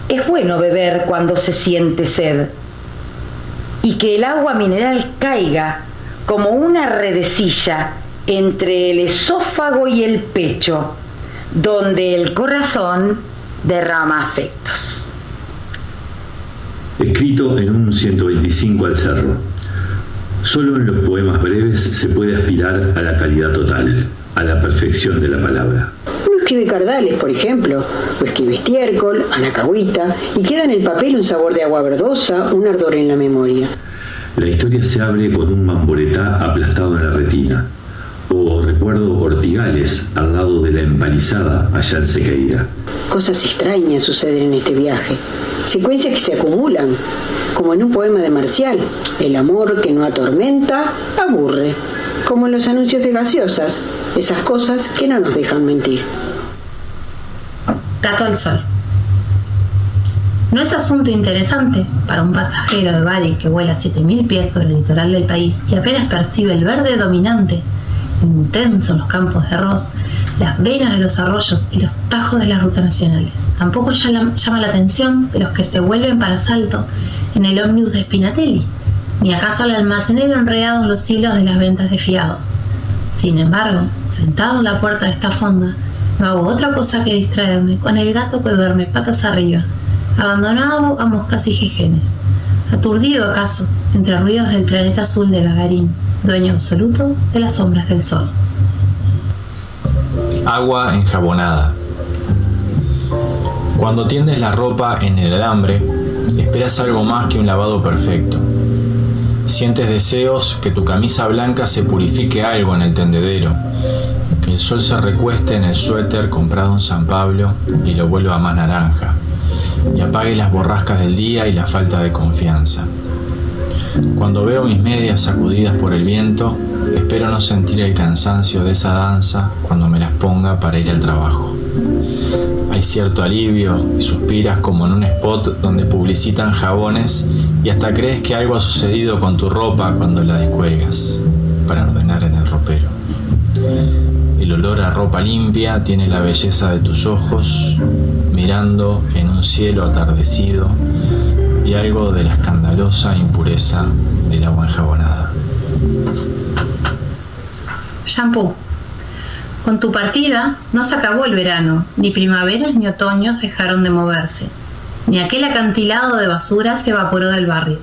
es bueno beber cuando se siente sed y que el agua mineral caiga como una redecilla entre el esófago y el pecho, donde el corazón derrama afectos. Escrito en un 125 al cerro. Solo en los poemas breves se puede aspirar a la calidad total, a la perfección de la palabra. Uno escribe cardales, por ejemplo, o escribe estiércol, anacahuita, y queda en el papel un sabor de agua verdosa, un ardor en la memoria. La historia se abre con un mamboretá aplastado en la retina, o recuerdo ortigales al lado de la empalizada allá en Sequeira. Cosas extrañas suceden en este viaje, secuencias que se acumulan, como en un poema de Marcial: el amor que no atormenta, aburre, como en los anuncios de gaseosas, esas cosas que no nos dejan mentir. Gato al sol. No es asunto interesante para un pasajero de Bari que vuela 7.000 pies sobre el litoral del país y apenas percibe el verde dominante, intenso en los campos de arroz, las venas de los arroyos y los tajos de las rutas nacionales. Tampoco llama la atención de los que se vuelven para Salto en el ómnibus de Spinatelli, ni acaso al almacenero enredado en los hilos de las ventas de fiado. Sin embargo, sentado en la puerta de esta fonda, no hago otra cosa que distraerme con el gato que duerme patas arriba, abandonado a moscas y jejenes, aturdido acaso entre ruidos del planeta azul de Gagarin, dueño absoluto de las sombras del sol. Agua enjabonada. Cuando tiendes la ropa en el alambre, esperas algo más que un lavado perfecto. Sientes deseos que tu camisa blanca se purifique algo en el tendedero, que el sol se recueste en el suéter comprado en San Pablo y lo vuelva más naranja, y apague las borrascas del día y la falta de confianza. Cuando veo mis medias sacudidas por el viento, espero no sentir el cansancio de esa danza cuando me las ponga para ir al trabajo. Hay cierto alivio y suspiras como en un spot donde publicitan jabones y hasta crees que algo ha sucedido con tu ropa cuando la descuelgas para ordenar en el ropero. El olor a ropa limpia tiene la belleza de tus ojos mirando en un cielo atardecido y algo de la escandalosa impureza del agua enjabonada. Shampoo. Con tu partida no se acabó el verano, ni primaveras ni otoños dejaron de moverse, ni aquel acantilado de basura se evaporó del barrio.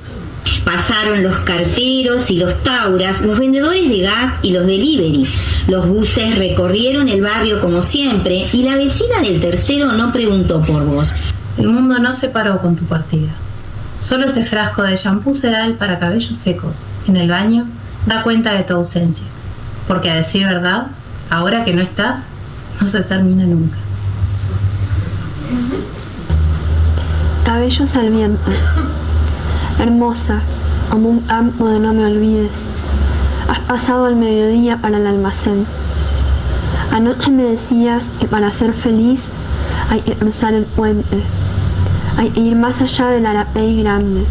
Pasaron los carteros y los tauras, los vendedores de gas y los delivery. Los buses recorrieron el barrio como siempre y la vecina del tercero no preguntó por vos. El mundo no se paró con tu partida. Solo ese frasco de shampoo sedal para cabellos secos en el baño da cuenta de tu ausencia, porque a decir verdad, ahora que no estás, no se termina nunca. Cabellos al viento. Hermosa, como un campo de no me olvides. Has pasado al mediodía para el almacén. Anoche me decías que para ser feliz hay que cruzar el puente. Hay que ir más allá del Arapey grande,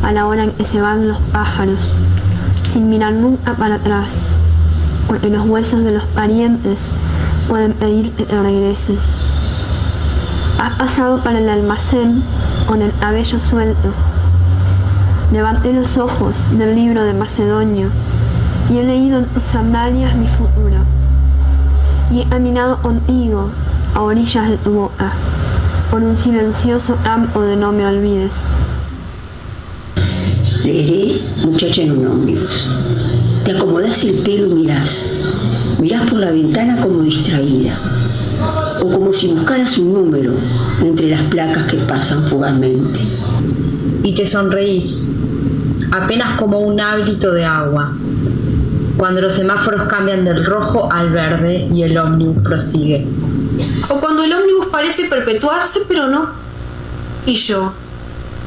a la hora en que se van los pájaros, sin mirar nunca para atrás, porque los huesos de los parientes pueden pedir que te regreses. Has pasado para el almacén con el cabello suelto. Levanté los ojos del libro de Macedonio y he leído en tus sandalias mi futuro. Y he caminado contigo a orillas de tu boca, por un silencioso campo de no me olvides. Leeré, muchacha en un ómnibus. Te acomodás el pelo y mirás. Mirás por la ventana como distraída. O como si buscaras un número entre las placas que pasan fugazmente. Y te sonreís, apenas como un hábito de agua. cuando los semáforos cambian del rojo al verde y el ómnibus prosigue. O cuando el ómnibus parece perpetuarse, pero no. Y yo,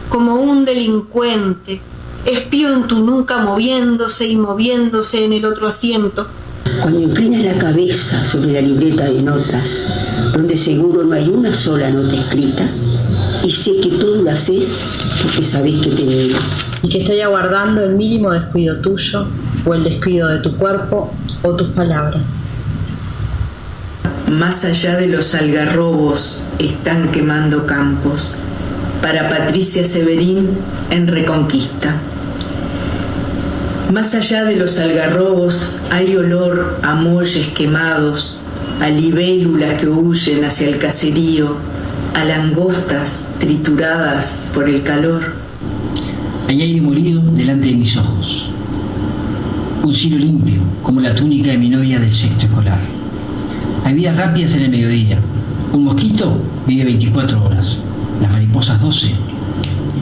como un delincuente, espío en tu nuca moviéndose y moviéndose en el otro asiento. Cuando inclinas la cabeza sobre la libreta de notas, donde seguro no hay una sola nota escrita, y sé que todo lo haces porque sabés que te miro. Y que estoy aguardando el mínimo descuido tuyo, o el descuido de tu cuerpo, o tus palabras. Más allá de los algarrobos están quemando campos. Para Patricia Severín en Reconquista. Más allá de los algarrobos hay olor a molles quemados, a libélulas que huyen hacia el caserío, a langostas trituradas por el calor. Hay aire molido delante de mis ojos. Un cielo limpio, como la túnica de mi novia del sexto escolar. Hay vidas rápidas en el mediodía. Un mosquito vive 24 horas. Las mariposas 12.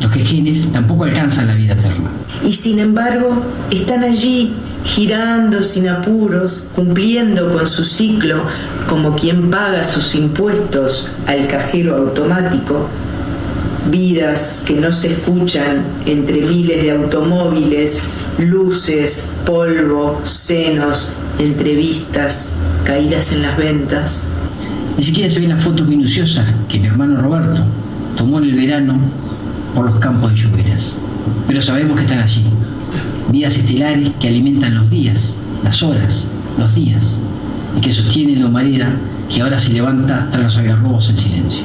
Los jejenes tampoco alcanzan la vida eterna. Y sin embargo, están allí, girando sin apuros, cumpliendo con su ciclo, como quien paga sus impuestos al cajero automático. Vidas que no se escuchan entre miles de automóviles, luces, polvo, senos, entrevistas, caídas en las ventas. Ni siquiera se ven las fotos minuciosas que mi hermano Roberto tomó en el verano por los campos de lluveras. Pero sabemos que están allí. Vidas estelares que alimentan los días, las horas, los días, y que sostienen la humareda que ahora se levanta tras los algarrobos en silencio.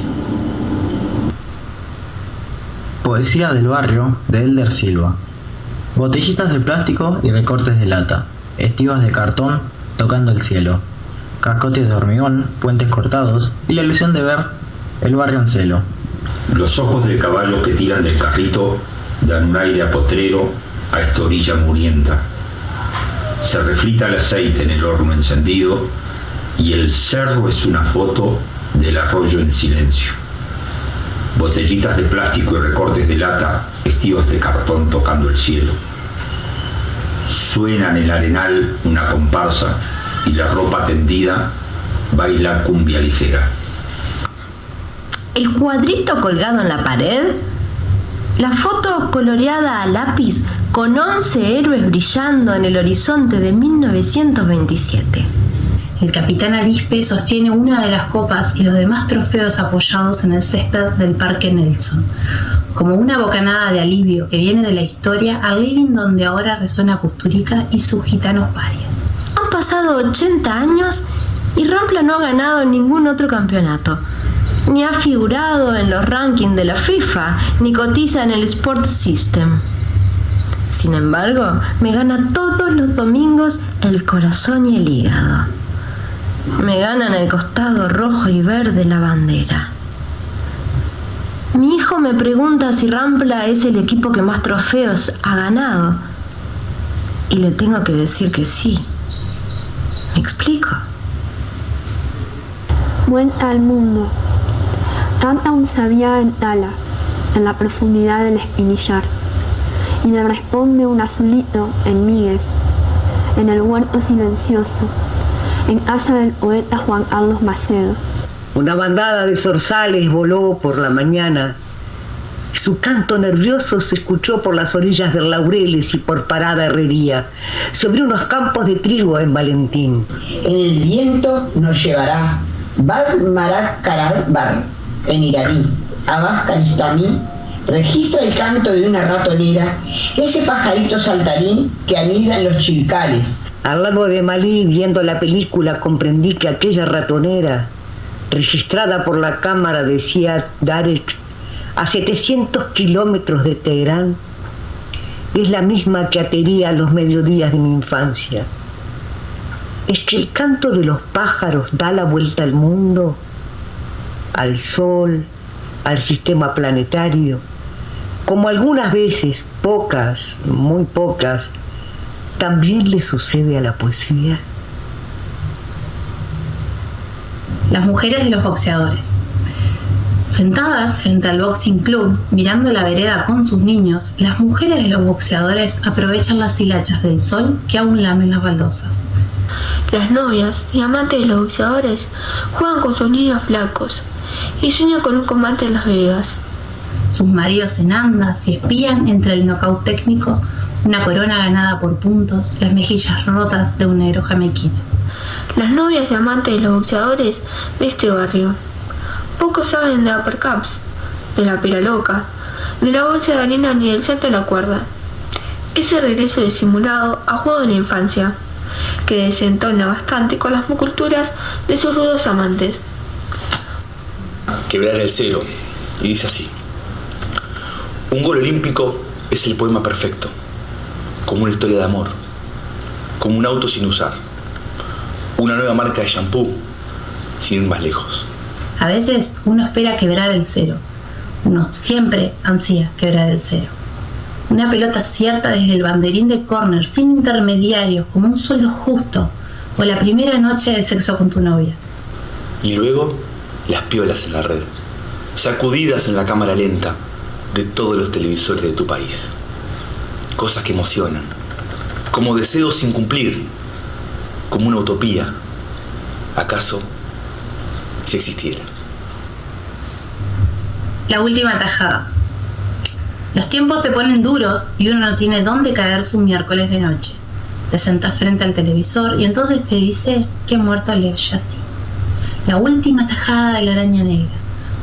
Poesía del barrio de Elder Silva. Botellitas de plástico y recortes de lata. Estivas de cartón tocando el cielo. Cascotes de hormigón, puentes cortados y la ilusión de ver el barrio en celo. Los ojos del caballo que tiran del carrito dan un aire a potrero a esta orilla murienta. Se reflita el aceite en el horno encendido y el cerro es una foto del arroyo en silencio. Botellitas de plástico y recortes de lata, estivas de cartón tocando el cielo. Suena en el arenal una comparsa y la ropa tendida baila cumbia ligera. El cuadrito colgado en la pared, la foto coloreada a lápiz con 11 héroes brillando en el horizonte de 1927. El capitán Arispe sostiene una de las copas y los demás trofeos apoyados en el césped del Parque Nelson, como una bocanada de alivio que viene de la historia al living donde ahora resuena Kusturica y sus gitanos parias. Han pasado 80 años y Rampla no ha ganado ningún otro campeonato. Ni ha figurado en los rankings de la FIFA, ni cotiza en el Sport System. Sin embargo, me gana todos los domingos el corazón y el hígado. Me ganan el costado rojo y verde la bandera. Mi hijo me pregunta si Rampla es el equipo que más trofeos ha ganado. Y le tengo que decir que sí. ¿Me explico? Vuelta al mundo. Canta un sabía en Tala, en la profundidad del espinillar, y le responde un azulito en Míguez, en el huerto silencioso, en casa del poeta Juan Carlos Macedo. Una bandada de zorzales voló por la mañana. Su canto nervioso se escuchó por las orillas del Laureles y por Parada Herrería, sobre unos campos de trigo en Valentín. El viento nos llevará Bad Marat Karat Bar, en Iraní, Abbas Kiarostami, registra el canto de una ratonera, ese pajarito saltarín que anida en los chircales. Al lado de Malí, viendo la película, comprendí que aquella ratonera, registrada por la cámara de Siad Darek a 700 kilómetros de Teherán, es la misma que atería los mediodías de mi infancia. Es que el canto de los pájaros da la vuelta al mundo, al sol, al sistema planetario, como algunas veces, pocas, muy pocas, también le sucede a la poesía. Las mujeres de los boxeadores. Sentadas frente al boxing club, mirando la vereda con sus niños, las mujeres de los boxeadores aprovechan las hilachas del sol que aún lamen las baldosas. Las novias y amantes de los boxeadores juegan con sus niños flacos y sueñan con un combate en Las Vegas. Sus maridos en andas y espían entre el nocaut técnico, una corona ganada por puntos, las mejillas rotas de un negro jamaiquino. Las novias y amantes de los boxeadores de este barrio pocos saben de uppercuts, de la pera loca, de la bolsa de arena ni del salto a la cuerda. Ese regreso disimulado a juego de la infancia, que desentona bastante con las culturas de sus rudos amantes. Quebrar el cero, y dice así: un gol olímpico es el poema perfecto, como una historia de amor, como un auto sin usar, una nueva marca de shampoo sin ir más lejos. A veces uno espera quebrar el cero, uno siempre ansía quebrar el cero. Una pelota cierta desde el banderín de córner, sin intermediarios, como un sueldo justo, o la primera noche de sexo con tu novia. Y luego, las piolas en la red, sacudidas en la cámara lenta de todos los televisores de tu país. Cosas que emocionan, como deseos sin cumplir, como una utopía. ¿Acaso si existiera? La última tajada. Los tiempos se ponen duros y uno no tiene dónde caerse un miércoles de noche. Te sentás frente al televisor y entonces te dice que ha muerto Lev Yassin. La última tajada de la araña negra.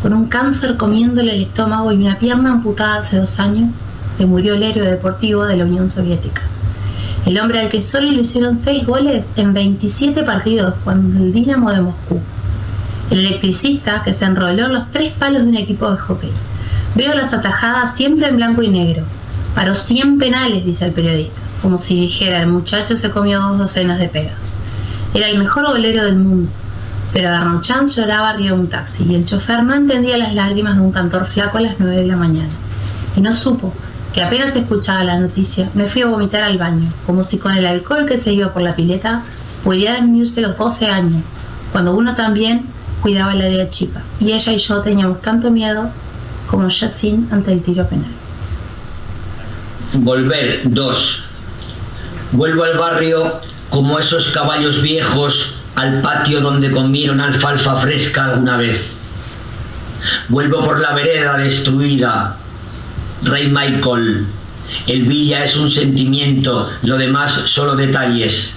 Con un cáncer comiéndole el estómago y una pierna amputada hace 2 años, se murió el héroe deportivo de la Unión Soviética. El hombre al que solo le hicieron 6 goles en 27 partidos cuando el Dinamo de Moscú. El electricista que se enroló en los 3 palos de un equipo de hockey. Veo las atajadas siempre en blanco y negro. Paró 100 penales, dice el periodista, como si dijera: el muchacho se comió 2 docenas de pegas. Era el mejor golero del mundo, pero Garnochan lloraba arriba de un taxi y el chofer no entendía las lágrimas de un cantor flaco a las 9 de la mañana. Y no supo que apenas escuchaba la noticia, me fui a vomitar al baño, como si con el alcohol que se iba por la pileta pudieran unirse los 12 años, cuando uno también cuidaba el área chica, y ella y yo teníamos tanto miedo como Yassin ante el tiro penal. Volver 2. Vuelvo al barrio como esos caballos viejos al patio donde comieron alfalfa fresca alguna vez. Vuelvo por la vereda destruida. Rey Michael, el Villa es un sentimiento, lo demás solo detalles.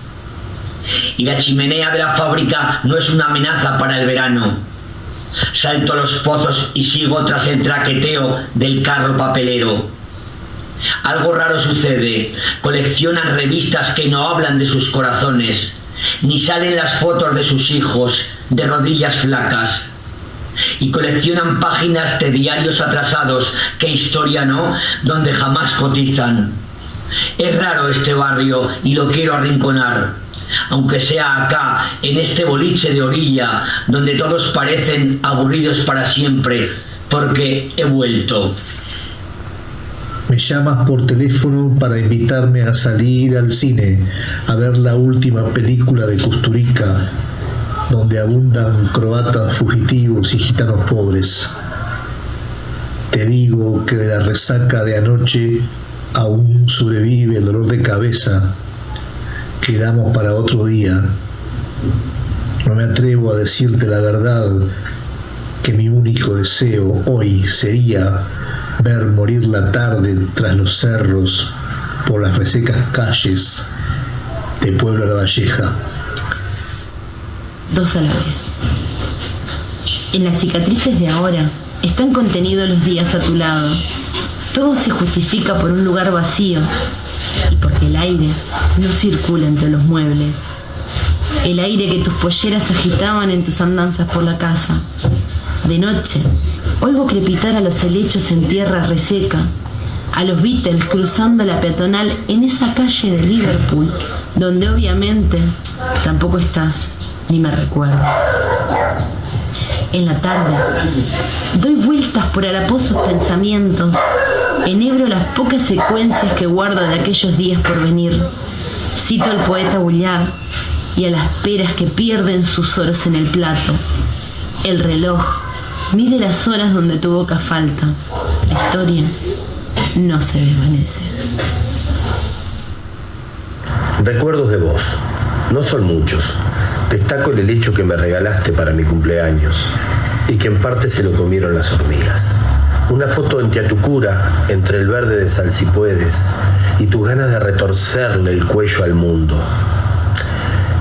Y la chimenea de la fábrica no es una amenaza para el verano. Salto a los pozos y sigo tras el traqueteo del carro papelero. Algo raro sucede. Coleccionan revistas que no hablan de sus corazones, ni salen las fotos de sus hijos de rodillas flacas. Y coleccionan páginas de diarios atrasados, que historia no, donde jamás cotizan. Es raro este barrio y lo quiero arrinconar, aunque sea acá, en este boliche de orilla, donde todos parecen aburridos para siempre, porque he vuelto. Me llamas por teléfono para invitarme a salir al cine, a ver la última película de Kusturica, donde abundan croatas fugitivos y gitanos pobres. Te digo que de la resaca de anoche aún sobrevive el dolor de cabeza. Quedamos para otro día. No me atrevo a decirte la verdad, que mi único deseo hoy sería ver morir la tarde tras los cerros por las resecas calles de Puebla La Valleja. 2 a la vez. En las cicatrices de ahora están contenidos los días a tu lado. Todo se justifica por un lugar vacío y porque el aire no circula entre los muebles. El aire que tus polleras agitaban en tus andanzas por la casa. De noche, oigo crepitar a los helechos en tierra reseca, a los Beatles cruzando la peatonal en esa calle de Liverpool, donde obviamente tampoco estás ni me recuerdas. En la tarde, doy vueltas por haraposos pensamientos, enhebro las pocas secuencias que guardo de aquellos días por venir, cito al poeta Bullard y a las peras que pierden sus oros en el plato, el reloj Mide las horas donde tu boca falta. La historia no se desvanece. Recuerdos de vos. No son muchos. Destaco el helecho que me regalaste para mi cumpleaños y que en parte se lo comieron las hormigas. Una foto en Tiatucura, entre el verde de Sal si puedes y tus ganas de retorcerle el cuello al mundo.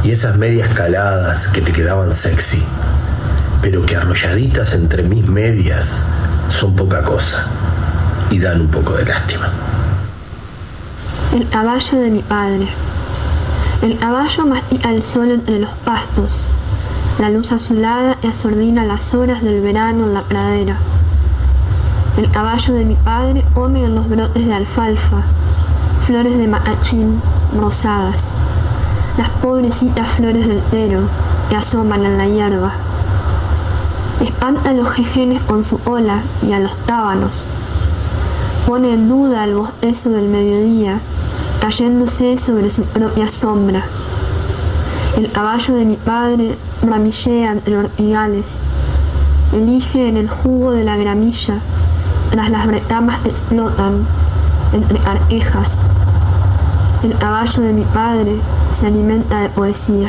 Y esas medias caladas que te quedaban sexy, pero que arrolladitas entre mis medias son poca cosa y dan un poco de lástima. El caballo de mi padre. El caballo mastica el sol entre los pastos. La luz azulada y asordina las horas del verano en la pradera. El caballo de mi padre come en los brotes de alfalfa, flores de macachín rosadas, las pobrecitas flores del tero que asoman en la hierba. Espanta a los jejenes con su ola y a los tábanos. Pone en duda el bostezo del mediodía, cayéndose sobre su propia sombra. El caballo de mi padre ramillea entre ortigales, elige en el jugo de la gramilla, tras las bretamas que explotan entre arquejas. El caballo de mi padre se alimenta de poesía.